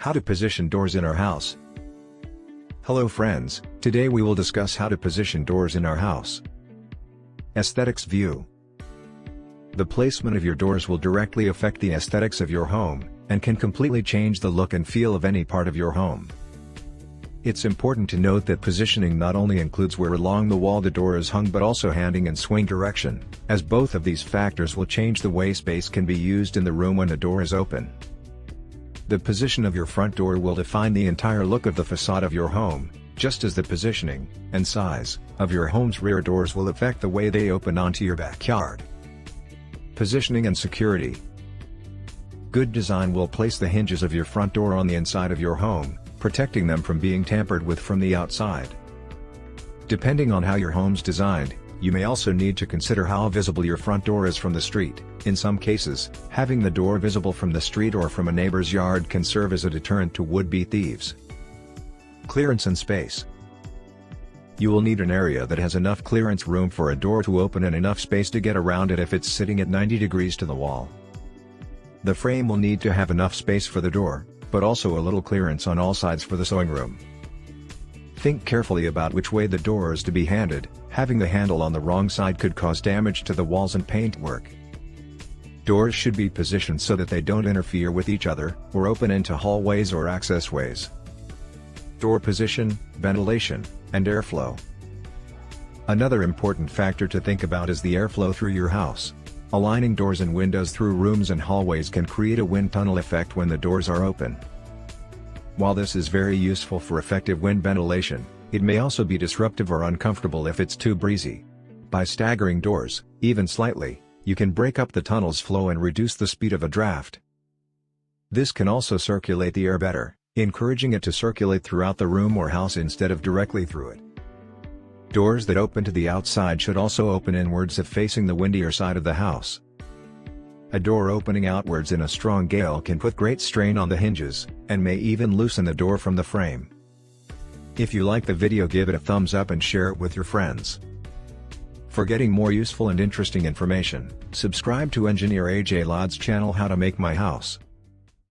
How to position doors in our house. Hello friends, today we will discuss how to position doors in our house. Aesthetics view. The placement of your doors will directly affect the aesthetics of your home, and can completely change the look and feel of any part of your home. It's important to note that positioning not only includes where along the wall the door is hung but also handing and swing direction, as both of these factors will change the way space can be used in the room when the door is open. The position of your front door will define the entire look of the facade of your home, just as the positioning and size of your home's rear doors will affect the way they open onto your backyard. Positioning and security. Good design will place the hinges of your front door on the inside of your home, protecting them from being tampered with from the outside. Depending on how your home's designed, you may also need to consider how visible your front door is from the street. In some cases, having the door visible from the street or from a neighbor's yard can serve as a deterrent to would-be thieves. Clearance and space. You will need an area that has enough clearance room for a door to open and enough space to get around it if it's sitting at 90 degrees to the wall. The frame will need to have enough space for the door, but also a little clearance on all sides for the sewing room. Think carefully about which way the door is to be handed. Having the handle on the wrong side could cause damage to the walls and paintwork. Doors should be positioned so that they don't interfere with each other, or open into hallways or accessways. Door position, ventilation, and airflow. Another important factor to think about is the airflow through your house. Aligning doors and windows through rooms and hallways can create a wind tunnel effect when the doors are open. While this is very useful for effective wind ventilation, it may also be disruptive or uncomfortable if it's too breezy. By staggering doors, even slightly, you can break up the tunnel's flow and reduce the speed of a draft. This can also circulate the air better, encouraging it to circulate throughout the room or house instead of directly through it. Doors that open to the outside should also open inwards if facing the windier side of the house. A door opening outwards in a strong gale can put great strain on the hinges, and may even loosen the door from the frame. If you like the video, give it a thumbs up and share it with your friends. For getting more useful and interesting information, subscribe to Engineer AJ Laud's channel How to Make My House.